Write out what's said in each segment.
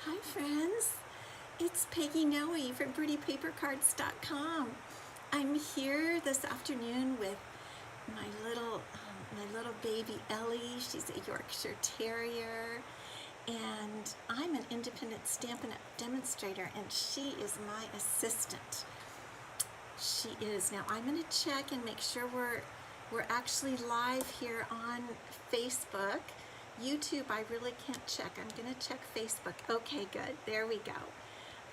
Hi friends, it's Peggy Gnome from prettypapercards.com. I'm here this afternoon with my little baby Ellie. She's a Yorkshire Terrier, and I'm an independent Stampin' Up demonstrator, and she is my assistant. She is. Now I'm going to check and make sure we're actually live here on Facebook. YouTube, I really can't check. I'm going to check Facebook. Okay, good. There we go.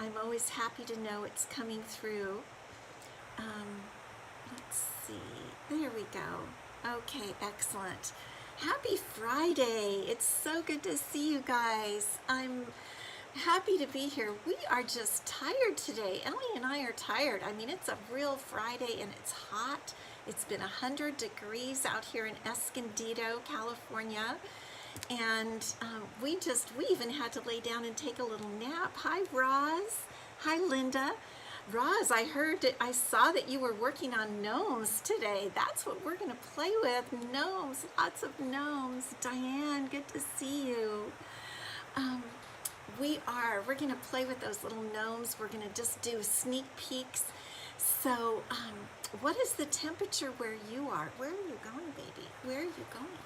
I'm always happy to know it's coming through. Let's see. There we go. Okay, excellent. Happy Friday. It's so good to see you guys. I'm happy to be here. We are just tired today. Ellie and I are tired. I mean, it's a real Friday and it's hot. It's been 100 degrees out here in Escondido, California. And we even had to lay down and take a little nap. Hi, Roz. Hi, Linda. Roz, I saw that you were working on gnomes today. That's what we're going to play with. Gnomes, lots of gnomes. Diane, good to see you. We're going to play with those little gnomes. We're going to just do sneak peeks. So, what is the temperature where you are? Where are you going, baby? Where are you going?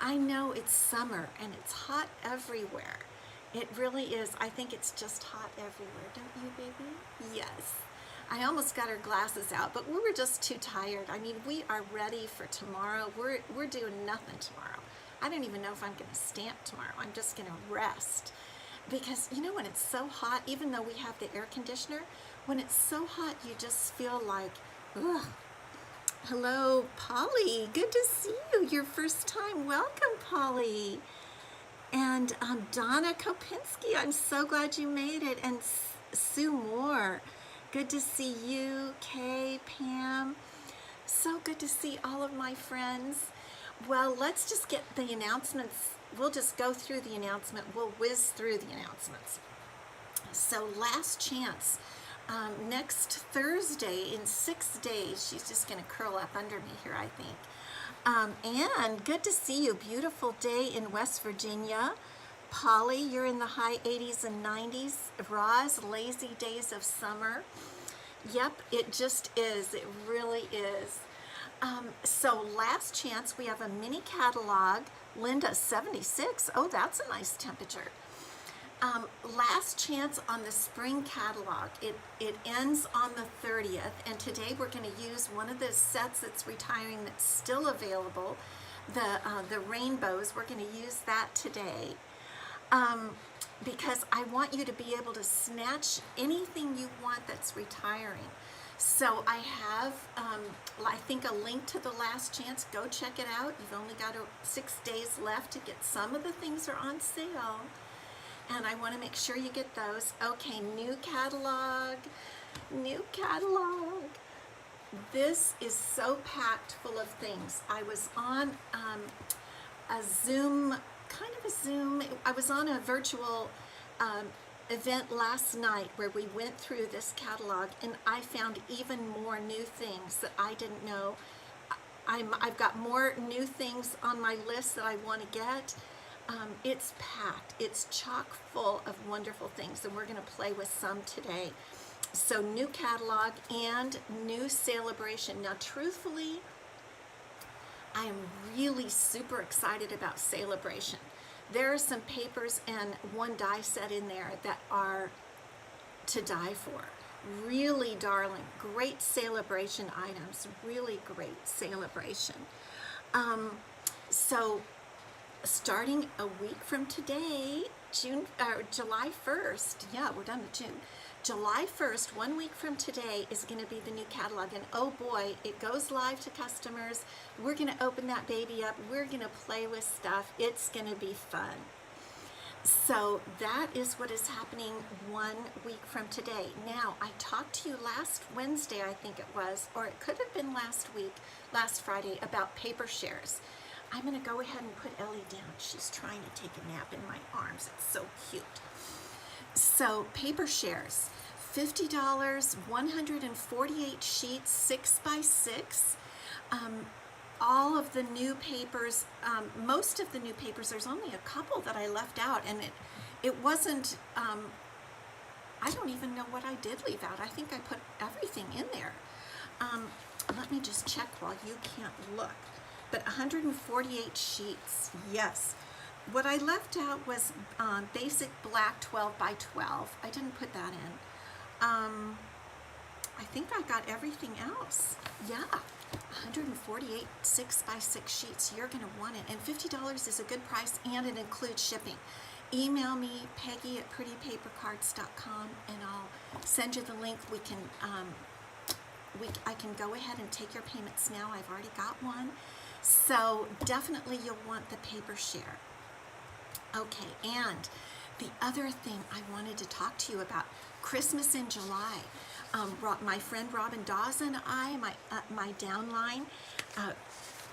I know it's summer and it's hot everywhere. It really is. I think it's just hot everywhere, don't you, baby? Yes. I almost got our glasses out, but we were just too tired. I mean, we are ready for tomorrow. We're doing nothing tomorrow. I don't even know if I'm going to stamp tomorrow. I'm just going to rest. Because, you know, when it's so hot, even though we have the air conditioner, when it's so hot, you just feel like, ugh. Hello, Polly. Good to see you. Your first time. Welcome, Polly. And Donna Kopinski, I'm so glad you made it. And Sue Moore, good to see you. Kay, Pam, so good to see all of my friends. Well, let's just get the announcements. We'll just go through the announcement. We'll whiz through the announcements. So last chance. Next Thursday, in 6 days, she's just going to curl up under me here, I think. And good to see you. Beautiful day in West Virginia. Polly, you're in the high 80s and 90s. Roz, lazy days of summer. Yep, it just is. It really is. So last chance, we have a mini catalog. Linda, 76. Oh, that's a nice temperature. Last chance on the spring catalog. It ends on the 30th, and today we're going to use one of the sets that's retiring that's still available, the rainbows. We're going to use that today because I want you to be able to snatch anything you want that's retiring. So I have, I think, a link to the last chance. Go check it out. You've only got 6 days left to get. Some of the things are on sale. And I want to make sure you get those. Okay, new catalog. New catalog. This is so packed full of things. I was on a Zoom, I was on a virtual event last night where we went through this catalog, and I found even more new things that I didn't know. I've got more new things on my list that I want to get. It's packed. It's chock full of wonderful things, and we're going to play with some today. So new catalog and new Sale-a-bration. Now, truthfully, I am really super excited about Sale-a-bration. There are some papers and one die set in there that are to die for. Really darling, great Sale-a-bration items. Really great Sale-a-bration. So starting a week from today, July 1st, yeah, we're done with June. July 1st, 1 week from today, is going to be the new catalog. And oh boy, it goes live to customers. We're going to open that baby up. We're going to play with stuff. It's going to be fun. So that is what is happening 1 week from today. Now, I talked to you last Wednesday, I think it was, or it could have been last Friday, about paper shares. I'm going to go ahead and put Ellie down. She's trying to take a nap in my arms. It's so cute. So, paper shares, $50, 148 sheets, 6 by 6. All of the new papers, most of the new papers, there's only a couple that I left out, and It wasn't, I don't even know what I did leave out. I think I put everything in there. Let me just check while you can't look. But 148 sheets, yes. What I left out was basic black 12 by 12. I didn't put that in. I think I got everything else. Yeah, 148 6 by 6 sheets. You're gonna want it. And $50 is a good price, and it includes shipping. Email me, Peggy at prettypapercards.com, and I'll send you the link. I can go ahead and take your payments now. I've already got one. So definitely you'll want the paper share. Okay, and the other thing I wanted to talk to you about, Christmas in July. My friend Robin Dawes and I, my downline,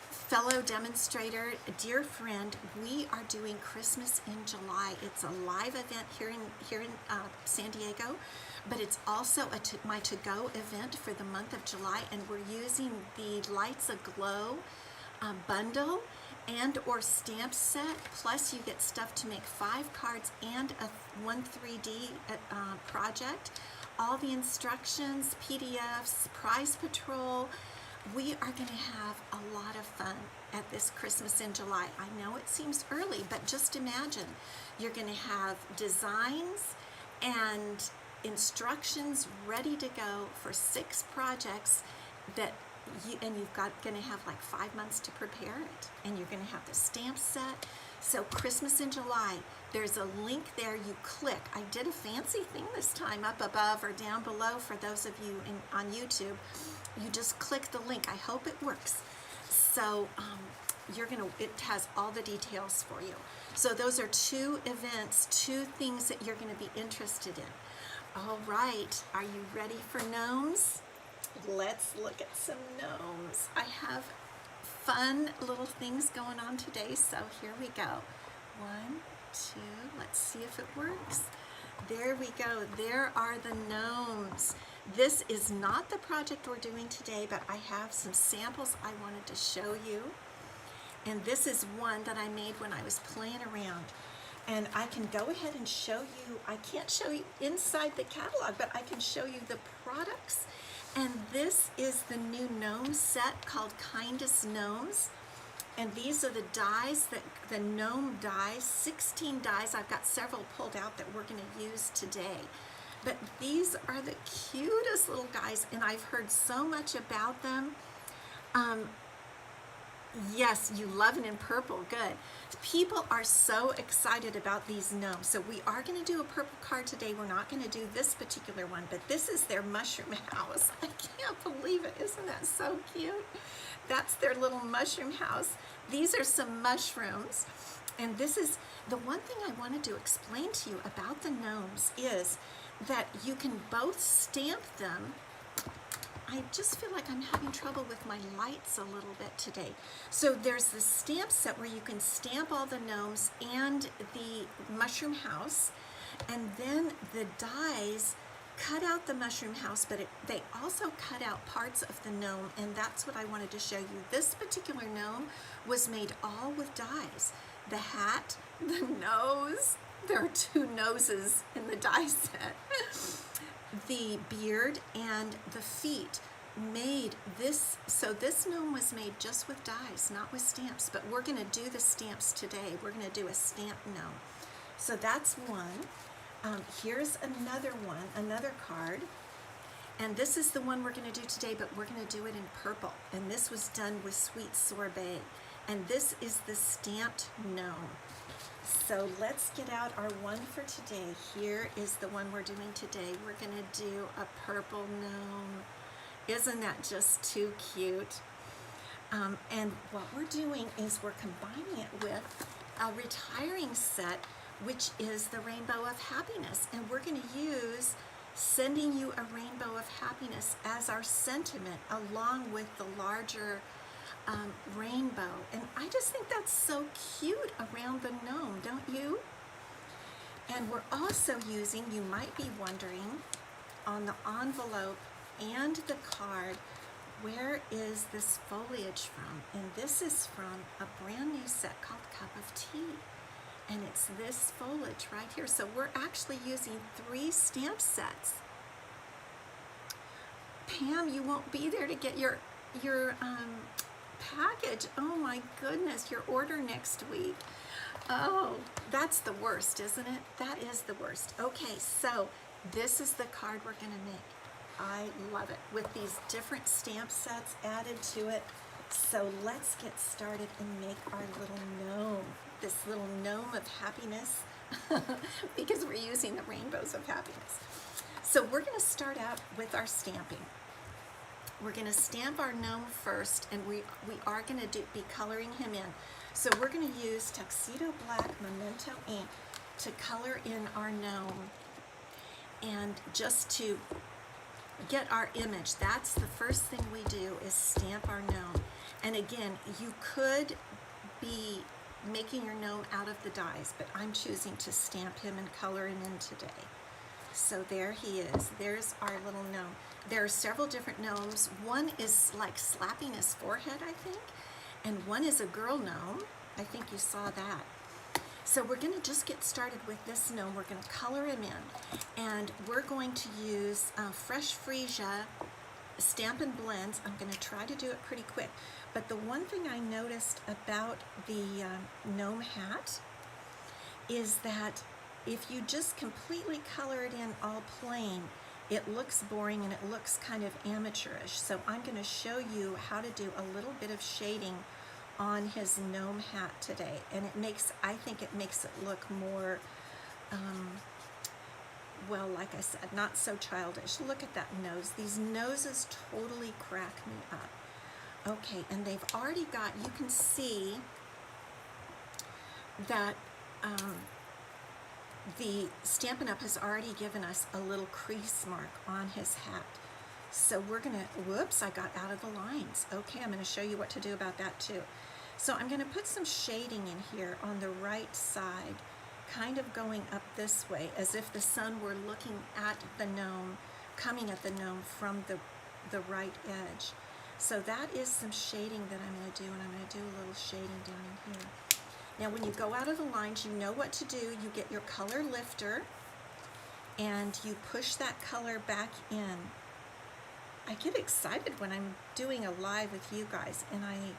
fellow demonstrator, dear friend, we are doing Christmas in July. It's a live event here in San Diego, but it's also my to-go event for the month of July, and we're using the Lights Aglow bundle and or stamp set, plus you get stuff to make 5 cards and one 3D project, all the instructions, PDFs, prize patrol. We are going to have a lot of fun at this Christmas in July. I know it seems early, but just imagine you're going to have designs and instructions ready to go for 6 projects that you're going to have like 5 months to prepare it, and you're going to have the stamp set. So Christmas in July, there's a link there. You click. I did a fancy thing this time, up above or down below for those of you on YouTube. You just click the link. I hope it works. So it has all the details for you. So those are 2 events, 2 things that you're going to be interested in. All right, are you ready for gnomes? Let's look at some gnomes. I have fun little things going on today, so here we go. 1, 2, let's see if it works. There we go. There are the gnomes. This is not the project we're doing today, but I have some samples I wanted to show you. And this is one that I made when I was playing around. And I can go ahead and show you, I can't show you inside the catalog, but I can show you the products. And this is the new gnome set called Kindest Gnomes. And these are the dies, the gnome dies, 16 dies. I've got several pulled out that we're going to use today. But these are the cutest little guys, and I've heard so much about them. Yes, you love it in purple, good. People are so excited about these gnomes. So we are going to do a purple card today. We're not going to do this particular one, but this is their mushroom house. I can't believe it. Isn't that so cute? That's their little mushroom house. These are some mushrooms. And this is the one thing I wanted to explain to you about the gnomes is that you can both stamp them. I just feel like I'm having trouble with my lights a little bit today. So there's the stamp set where you can stamp all the gnomes and the mushroom house, and then the dies cut out the mushroom house, but they also cut out parts of the gnome, and that's what I wanted to show you. This particular gnome was made all with dies. The hat, the nose, there are 2 noses in the die set. The beard and the feet made this, so this gnome was made just with dies, not with stamps, but we're going to do the stamps today. We're going to do a stamp gnome. So that's one. Here's another one, another card, and this is the one we're going to do today, but we're going to do it in purple, and this was done with Sweet Sorbet, and this is the stamped gnome. So let's get out our one for today. Here is the one we're doing today. We're going to do a purple gnome. Isn't that just too cute? And what we're doing is we're combining it with a retiring set, which is the Rainbow of Happiness. And we're going to use Sending You a Rainbow of Happiness as our sentiment along with the larger rainbow. And I just think that's so cute around the gnome, don't you? And we're also using, you might be wondering, on the envelope and the card, where is this foliage from? And this is from a brand new set called Cup of Tea. And it's this foliage right here. So we're actually using 3 stamp sets. Pam, you won't be there to get your package. Oh my goodness, your order next week. Oh, that's the worst, isn't it? That is the worst. Okay, so this is the card we're gonna make. I love it, with these different stamp sets added to it. So let's get started and make our little gnome, this little gnome of happiness, because we're using the rainbows of happiness. So we're gonna start out with our stamping. We're gonna stamp our gnome first, and we are gonna be coloring him in. So we're gonna use Tuxedo Black Memento ink to color in our gnome, and just to get our image. That's the first thing we do, is stamp our gnome. And again, you could be making your gnome out of the dies, but I'm choosing to stamp him and color him in today. So there he is. There's our little gnome. There are several different gnomes. One is like slapping his forehead, I think, and one is a girl gnome. I think you saw that. So we're going to just get started with this gnome. We're going to color him in, and we're going to use Fresh Freesia Stampin' Blends. I'm going to try to do it pretty quick. But the one thing I noticed about the gnome hat is that if you just completely color it in all plain, it looks boring and it looks kind of amateurish. So I'm going to show you how to do a little bit of shading on his gnome hat today, and I think it makes it look more, well, like I said, not so childish. Look at that nose. These noses totally crack me up. Okay, and they've already got, you can see that the Stampin' Up! Has already given us a little crease mark on his hat. So we're gonna, whoops, I got out of the lines. Okay, I'm gonna show you what to do about that too. So I'm gonna put some shading in here on the right side, kind of going up this way, as if the sun were looking at the gnome, coming at the gnome from the right edge. So that is some shading that I'm gonna do, and I'm gonna do a little shading down in here. Now when you go out of the lines, you know what to do. You get your color lifter, and you push that color back in. I get excited when I'm doing a live with you guys, and I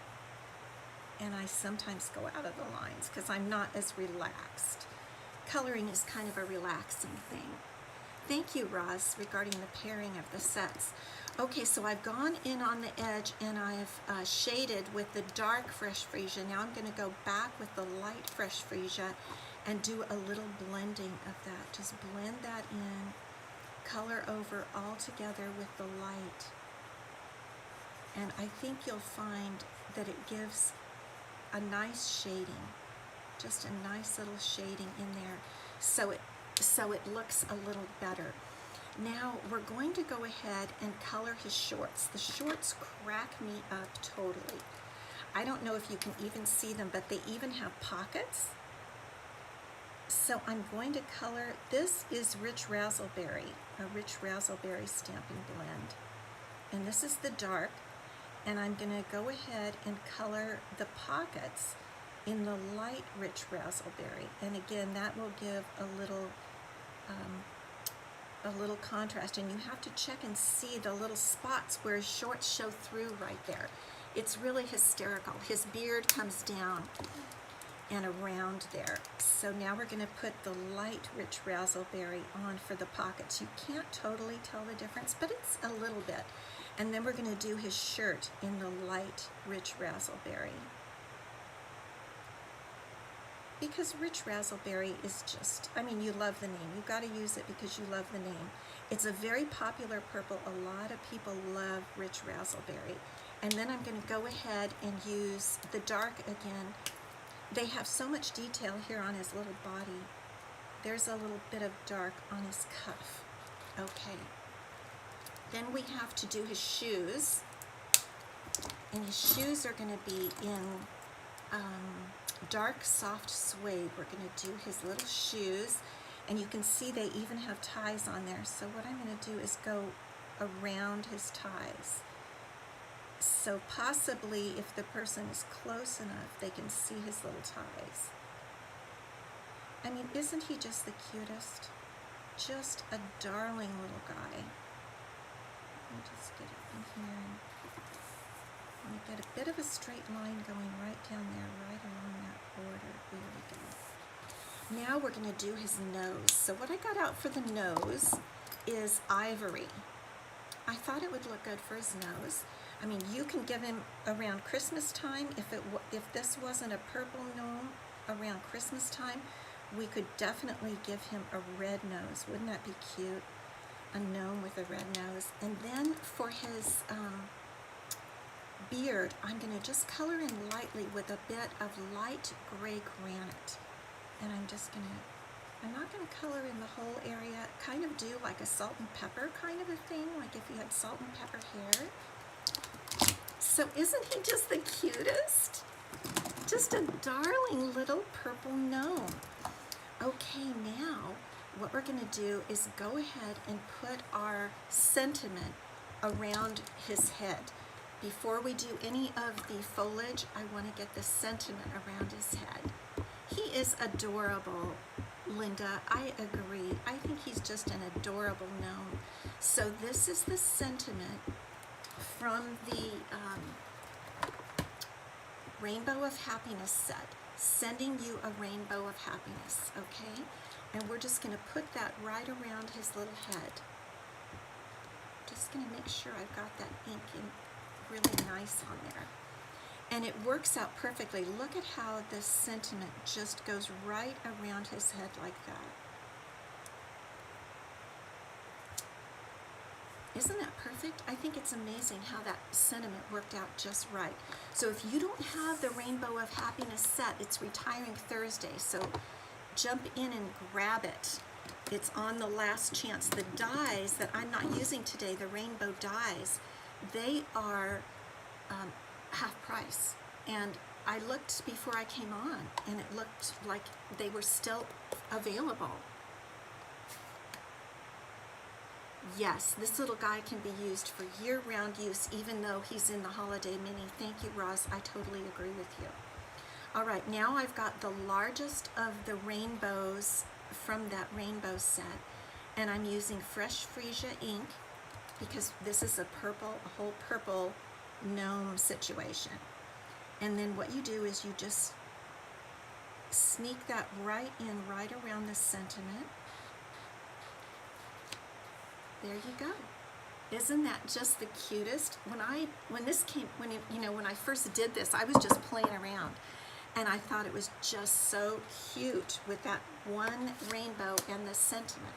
sometimes go out of the lines because I'm not as relaxed. Coloring is kind of a relaxing thing. Thank you, Roz, regarding the pairing of the sets. Okay, so I've gone in on the edge and I've shaded with the dark Fresh Freesia. Now I'm going to go back with the light Fresh Freesia and do a little blending of that. Just blend that in, color over all together with the light. And I think you'll find that it gives a nice shading, just a nice little shading in there, so it looks a little better. Now we're going to go ahead and color his shorts. The shorts crack me up totally. I don't know if you can even see them, but they even have pockets. So I'm going to color, this is Rich Razzleberry, a Rich Razzleberry Stampin' Blend. And this is the dark. And I'm going to go ahead and color the pockets in the light Rich Razzleberry. And again, that will give a little contrast. And you have to check and see the little spots where his shorts show through right there. It's really hysterical. His beard comes down and around there. So now we're going to put the light Rich Razzleberry on for the pockets. You can't totally tell the difference, but it's a little bit. And then we're going to do his shirt in the light Rich Razzleberry. Because Rich Razzleberry is just, I mean, you love the name. You've got to use it because you love the name. It's a very popular purple. A lot of people love Rich Razzleberry. And then I'm going to go ahead and use the dark again. They have so much detail here on his little body. There's a little bit of dark on his cuff. Okay. Then we have to do his shoes, and his shoes are going to be in dark soft suede. We're going to do his little shoes, and you can see they even have ties on there. So what I'm going to do is go around his ties. So possibly if the person is close enough, they can see his little ties. I mean, isn't he just the cutest? Just a darling little guy. Let me just get up in here and let me get a bit of a straight line going right down there, right along that border. There we go. Now we're going to do his nose. So what I got out for the nose is ivory. I thought it would look good for his nose. I mean, you can give him around Christmas time. If this wasn't a purple gnome around Christmas time, we could definitely give him a red nose. Wouldn't that be cute? A gnome with a red nose. And then for his beard, I'm going to just color in lightly with a bit of light gray granite. And I'm not going to color in the whole area, kind of do like a salt and pepper kind of a thing, like if you had salt and pepper hair. So isn't he just the cutest? Just a darling little purple gnome. Okay, now what we're going to do is go ahead and put our sentiment around his head. Before we do any of the foliage, I want to get the sentiment around his head. He is adorable, Linda. I agree. I think he's just an adorable gnome. So this is the sentiment from the Rainbow of Happiness set. Sending you a rainbow of happiness, okay? And we're just going to put that right around his little head. Just going to make sure I've got that ink in really nice on there. And it works out perfectly. Look at how this sentiment just goes right around his head like that. Isn't that perfect? I think it's amazing how that sentiment worked out just right. So if you don't have the Rainbow of Happiness set, it's retiring Thursday. So jump in and grab it. It's on the last chance. The dies that I'm not using today, the rainbow dies, they are half price. And I looked before I came on, and it looked like they were still available. Yes, this little guy can be used for year-round use, even though he's in the holiday mini. Thank you, Roz. I totally agree with you. All right, now I've got the largest of the rainbows from that rainbow set, and I'm using Fresh Freesia ink because this is a whole purple gnome situation. And then what you do is you just sneak that right in, right around the sentiment. There you go. Isn't that just the cutest? When I first did this, I was just playing around, and I thought it was just so cute with that one rainbow and the sentiment.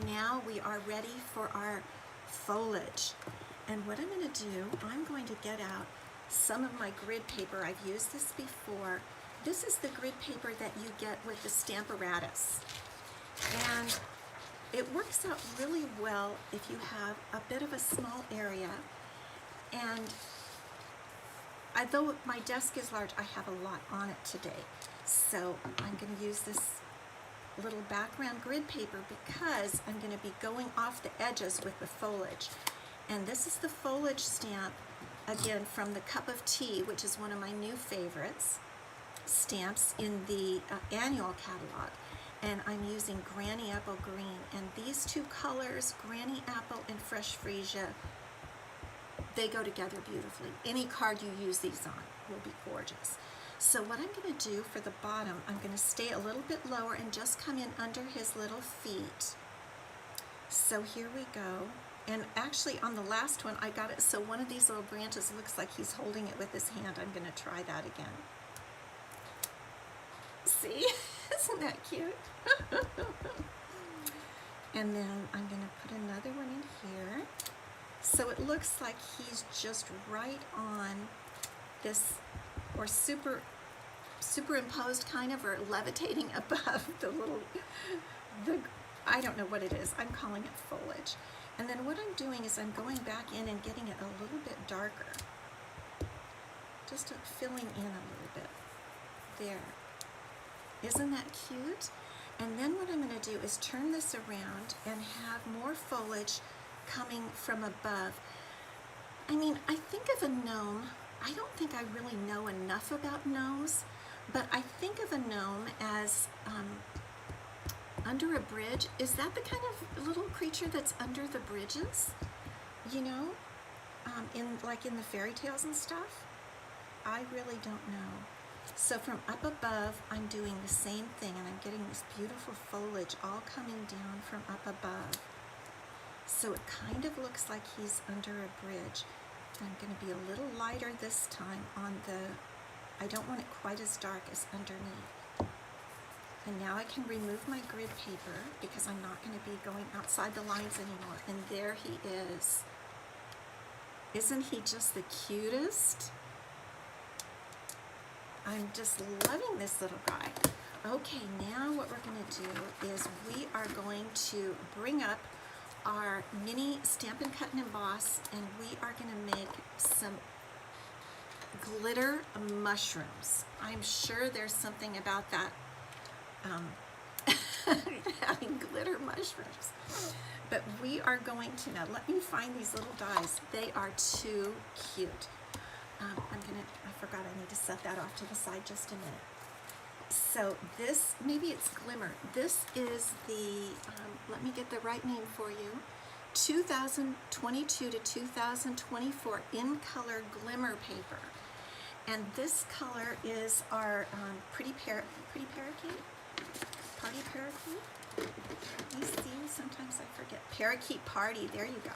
Now we are ready for our foliage. And what I'm going to do, I'm going to get out some of my grid paper. I've used this before. This is the grid paper that you get with the Stamparatus. And it works out really well if you have a bit of a small area. And although my desk is large, I have a lot on it today. So I'm going to use this little background grid paper because I'm going to be going off the edges with the foliage. And this is the foliage stamp, again, from the Cup of Tea, which is one of my new favorites stamps in the annual catalog. And I'm using Granny Apple Green. And these two colors, Granny Apple and Fresh Freesia, they go together beautifully. Any card you use these on will be gorgeous. So what I'm going to do for the bottom, I'm going to stay a little bit lower and just come in under his little feet. So here we go. And actually on the last one, I got it so one of these little branches looks like he's holding it with his hand. I'm going to try that again. See? Isn't that cute? And then I'm going to put another one in here. So it looks like he's just right on this, or superimposed kind of, or levitating above I don't know what it is. I'm calling it foliage. And then what I'm doing is I'm going back in and getting it a little bit darker. Just filling in a little bit. There. Isn't that cute? And then what I'm going to do is turn this around and have more foliage coming from above. I mean, I think of a gnome, I don't think I really know enough about gnomes, But I think of a gnome as under a bridge. Is that the kind of little creature that's under the bridges? You know, in the fairy tales and stuff? I really don't know. So from up above, I'm doing the same thing, and I'm getting this beautiful foliage all coming down from up above. So it kind of looks like he's under a bridge. I'm going to be a little lighter this time on I don't want it quite as dark as underneath. And now I can remove my grid paper because I'm not going to be going outside the lines anymore. And there he is. Isn't he just the cutest? I'm just loving this little guy. Okay, now what we're going to do is we are going to bring up our mini Stampin' Cut and Emboss, and we are going to make some glitter mushrooms. I'm sure there's something about that, having glitter mushrooms. But we are going to, now let me find these little dies. They are too cute. I forgot I need to set that off to the side just a minute. So this, maybe it's Glimmer. This is the, let me get the right name for you, 2022 to 2024 in color Glimmer paper. And this color is our pretty parakeet? Party parakeet? You see, sometimes I forget. Parakeet Party, there you go.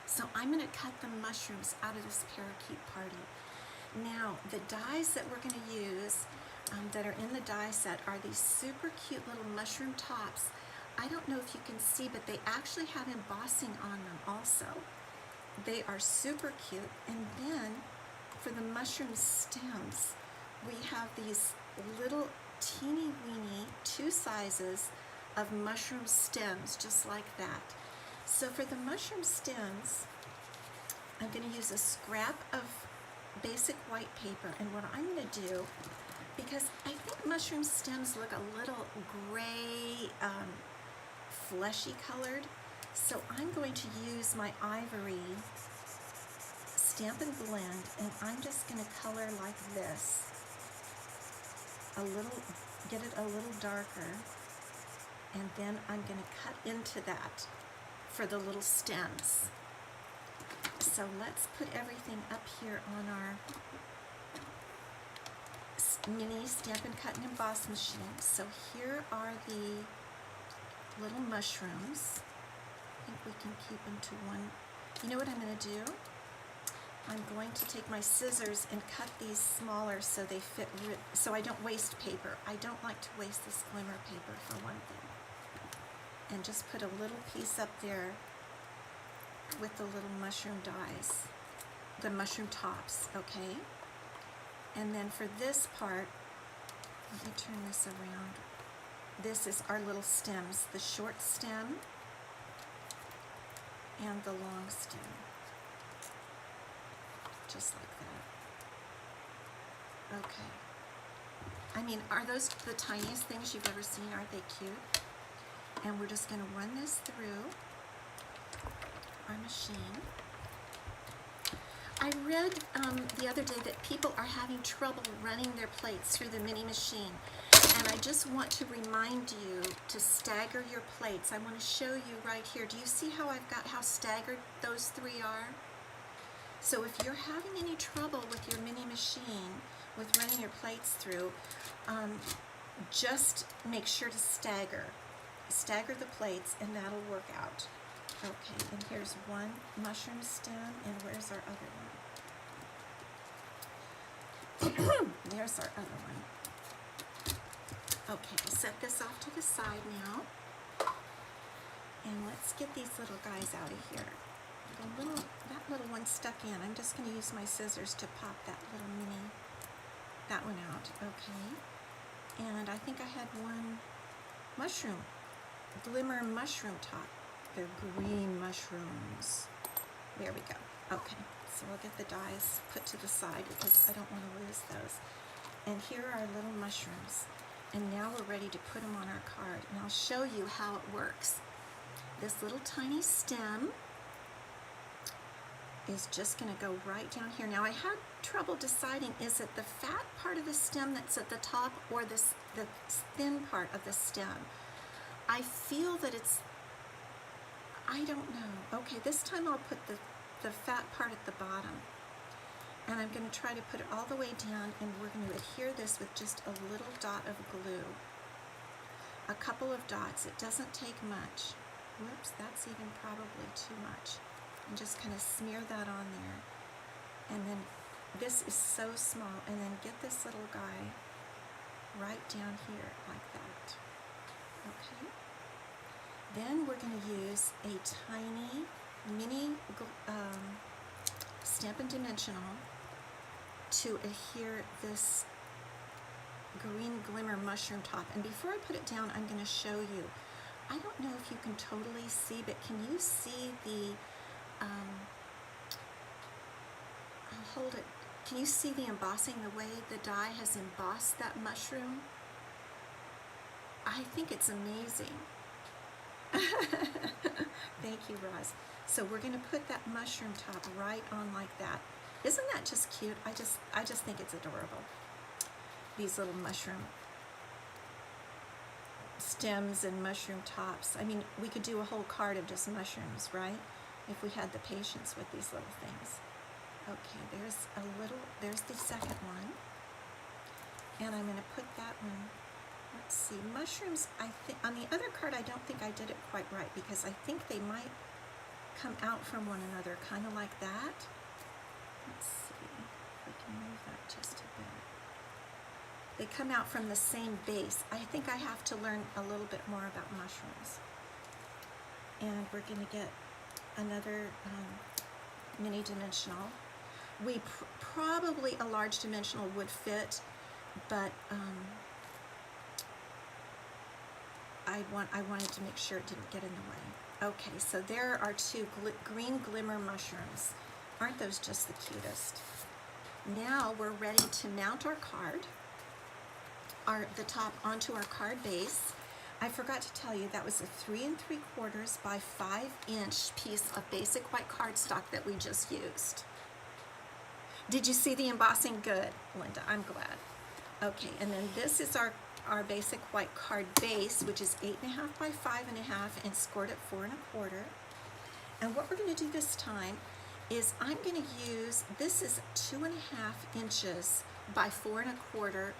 So I'm going to cut the mushrooms out of this parakeet party. Now, the dies that we're going to use that are in the die set are these super cute little mushroom tops. I don't know if you can see, but they actually have embossing on them also. They are super cute. And then for the mushroom stems, we have these little teeny weeny 2 sizes of mushroom stems, just like that. So for the mushroom stems, I'm going to use a scrap of basic white paper. And what I'm going to do, because I think mushroom stems look a little gray, fleshy colored, so I'm going to use my ivory Stampin' Blend, and I'm just going to color like this. Get it a little darker, and then I'm going to cut into that for the little stems. So let's put everything up here on our mini Stampin' Cut and Emboss machine. So here are the little mushrooms. I think we can keep them to one. You know what I'm going to do? I'm going to take my scissors and cut these smaller so they fit, so I don't waste paper. I don't like to waste this Glimmer paper, for one thing. And just put a little piece up there with the little mushroom dies, the mushroom tops, okay? And then for this part, let me turn this around. This is our little stems, the short stem and the long stem. Just like that. Okay. I mean, are those the tiniest things you've ever seen? Aren't they cute? And we're just going to run this through our machine. I read the other day that people are having trouble running their plates through the mini machine. And I just want to remind you to stagger your plates. I want to show you right here. Do you see how I've got how staggered those 3 are? So if you're having any trouble with your mini machine, with running your plates through, just make sure to stagger the plates, and that'll work out. Okay, and here's one mushroom stem, and where's our other one? There's our other one. Okay, set this off to the side now, and let's get these little guys out of here. That little one stuck in. I'm just going to use my scissors to pop that one out. Okay. And I think I had one mushroom, Glimmer mushroom top. They're green mushrooms. There we go. Okay. So I'll get the dies put to the side because I don't want to lose those. And here are our little mushrooms. And now we're ready to put them on our card. And I'll show you how it works. This little tiny stem is just going to go right down here. Now I had trouble deciding, is it the fat part of the stem that's at the top or the thin part of the stem? I feel that it's, I don't know. Okay, this time I'll put the fat part at the bottom. And I'm going to try to put it all the way down, and we're going to adhere this with just a little dot of glue. A couple of dots. It doesn't take much. Whoops, that's even probably too much. And just kind of smear that on there. And then this is so small. And then get this little guy right down here like that. Okay. Then we're going to use a tiny mini Stampin' Dimensional to adhere this green glimmer mushroom top. And before I put it down, I'm going to show you. I don't know if you can totally see, but can you see the, I'll hold it. Can you see the embossing, the way the die has embossed that mushroom? I think it's amazing. Thank you, Roz. So we're going to put that mushroom top right on like that. Isn't that just cute? I just think it's adorable. These little mushroom stems and mushroom tops. I mean, we could do a whole card of just mushrooms, right? If we had the patience with these little things. Okay, there's the second one. And I'm going to put that one, let's see, mushrooms, I think, on the other card I don't think I did it quite right because I think they might come out from one another, kind of like that. Let's see if we can move that just a bit. They come out from the same base. I think I have to learn a little bit more about mushrooms. And we're going to get another mini dimensional. Probably a large dimensional would fit, but I wanted to make sure it didn't get in the way. Okay, so there are two green glimmer mushrooms. Aren't those just the cutest? Now we're ready to mount our card, the top onto our card base. I forgot to tell you that was a 3 3/4 by 5 inch piece of basic white cardstock that we just used. Did you see the embossing? Good, Linda, I'm glad. Okay, and then this is our basic white card base, which is 8.5 by 5.5 and scored at 4 1/4. And what we're going to do this time is I'm going to use, this is 2.5 inches by 4 1/4.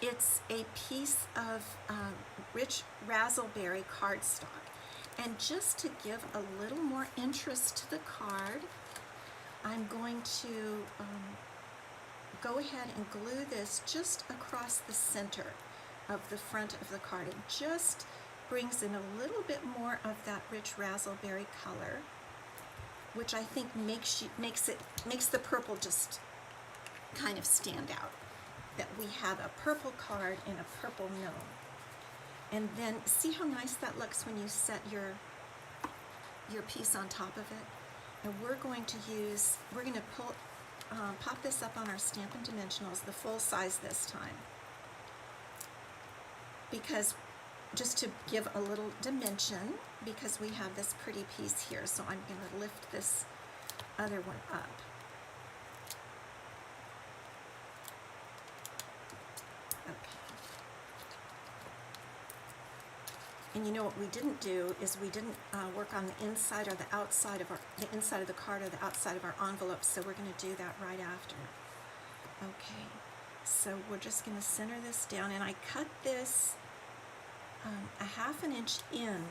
It's a piece of rich raspberry cardstock. And just to give a little more interest to the card, I'm going to go ahead and glue this just across the center of the front of the card. It just brings in a little bit more of that rich raspberry color, which I think makes the purple just kind of stand out. That we have a purple card and a purple gnome. And then see how nice that looks when you set your piece on top of it. And we're going to pop this up on our Stampin' Dimensionals, the full size this time. Because just to give a little dimension, because we have this pretty piece here, so I'm going to lift this other one up. And you know what we didn't do is we didn't work on the inside or the outside of the inside of the card or the outside of our envelope, so we're going to do that right after. Okay, so we're just going to center this down, and I cut this a 1/2 inch in.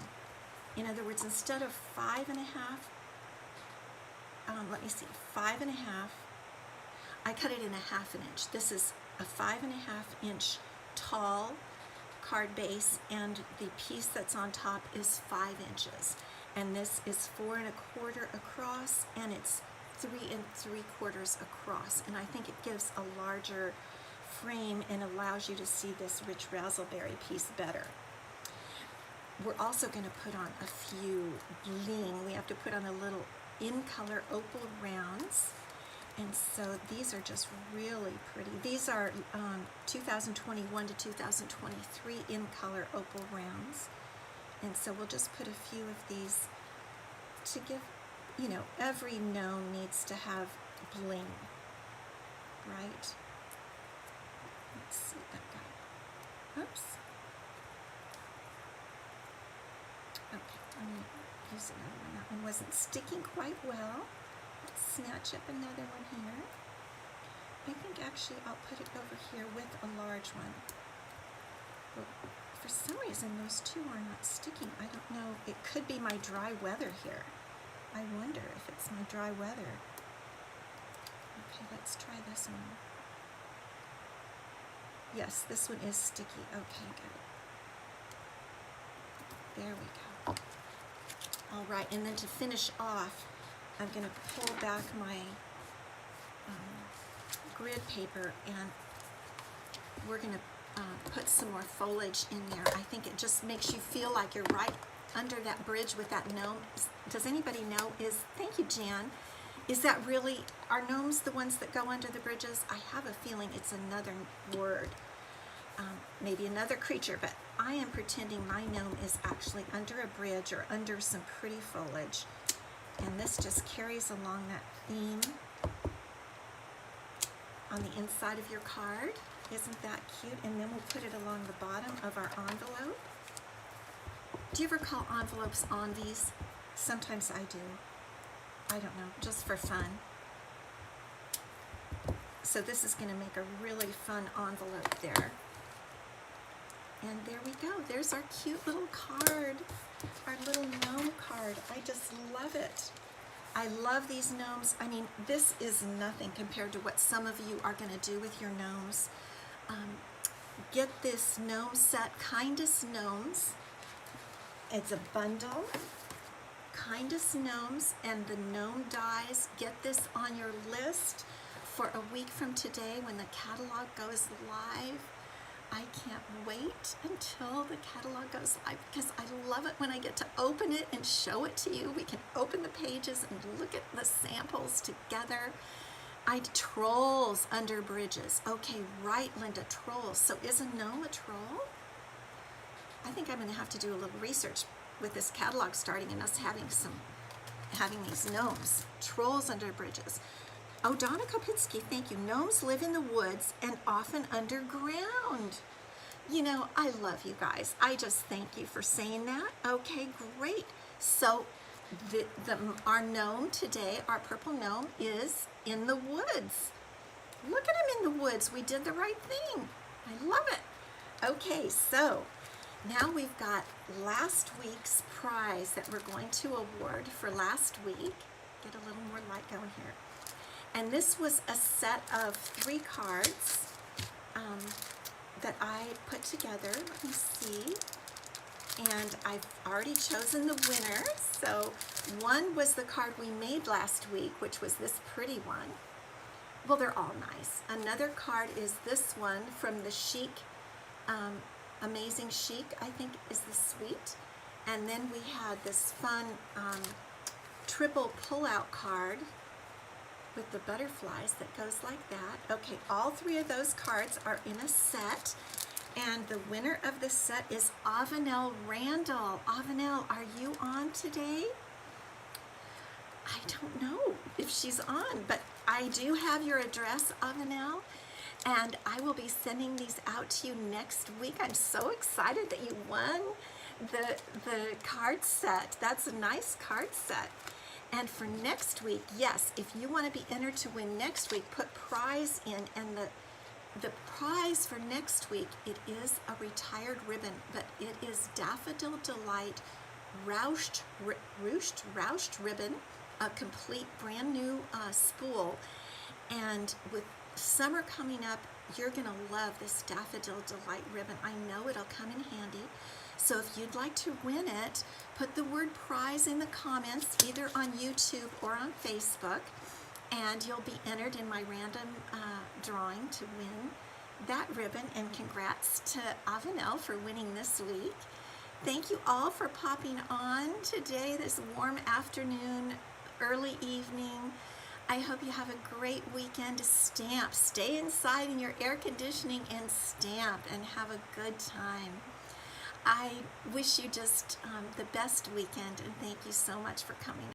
In other words, instead of 5.5, let me see, 5.5, I cut it in a 1/2 inch. This is a 5.5 inch tall card base, and the piece that's on top is 5 inches, and this is 4 1/4 across, and it's 3 3/4 across, and I think it gives a larger frame and allows you to see this rich raspberry piece better. We're also going to put on a few bling. We have to put on a little in color opal rounds. And so these are just really pretty. These are 2021 to 2023 in color opal rounds. And so we'll just put a few of these to give you know, every gnome needs to have bling, right? Let's see that guy. Oops. Okay, I'm going to use another one. That one wasn't sticking quite well. Let's snatch up another one here. I think actually I'll put it over here with a large one. But for some reason those two are not sticking. I don't know. It could be my dry weather here. I wonder if it's my dry weather. Okay, let's try this one. Yes, this one is sticky. Okay, good. There we go. All right, and then to finish off, I'm going to pull back my grid paper, and we're going to put some more foliage in there. I think it just makes you feel like you're right under that bridge with that gnome. Does anybody know, thank you, Jan, is that really, are gnomes the ones that go under the bridges? I have a feeling it's another word, maybe another creature, but I am pretending my gnome is actually under a bridge or under some pretty foliage. And this just carries along that theme on the inside of your card. Isn't that cute? And then we'll put it along the bottom of our envelope. Do you ever call envelopes envies? Sometimes I do. I don't know, just for fun. So this is going to make a really fun envelope there. And there we go. There's our cute little card, our little gnome card. I just love it. I love these gnomes. I mean, this is nothing compared to what some of you are going to do with your gnomes. Get this gnome set, Kindest Gnomes. It's a bundle. Kindest Gnomes and the gnome dies. Get this on your list for a week from today when the catalog goes live. I can't wait until the catalog goes live because I love it when I get to open it and show it to you. We can open the pages and look at the samples together. Trolls under bridges. Okay, right, Linda, trolls. So is a gnome a troll? I think I'm going to have to do a little research with this catalog starting and us having these gnomes. Trolls under bridges. Oh, Donna Kopitsky, thank you. Gnomes live in the woods and often underground. You know, I love you guys. I just thank you for saying that. Okay, great. So our gnome today, our purple gnome, is in the woods. Look at him in the woods. We did the right thing. I love it. Okay, so now we've got last week's prize that we're going to award for last week. Get a little more light going here. And this was a set of 3 cards that I put together. Let me see. And I've already chosen the winner. So one was the card we made last week, which was this pretty one. Well, they're all nice. Another card is this one from the Chic, Amazing Chic, I think is the suite. And then we had this fun triple pull-out card with the butterflies that goes like that. Okay, all 3 of those cards are in a set, and the winner of the set is Avenel Randall. Avenel, are you on today? I don't know if she's on, but I do have your address, Avenel, and I will be sending these out to you next week. I'm so excited that you won the card set. That's a nice card set. And for next week, yes, if you want to be entered to win next week, put prize in, and the prize for next week, it is a retired ribbon, but it is Daffodil Delight Roushed Ribbon, a complete brand new spool. And with summer coming up, you're going to love this Daffodil Delight ribbon. I know it'll come in handy. So if you'd like to win it, put the word prize in the comments, either on YouTube or on Facebook, and you'll be entered in my random drawing to win that ribbon. And congrats to Avenel for winning this week. Thank you all for popping on today, this warm afternoon, early evening. I hope you have a great weekend to stamp. Stay inside in your air conditioning and stamp and have a good time. I wish you just the best weekend, and thank you so much for coming.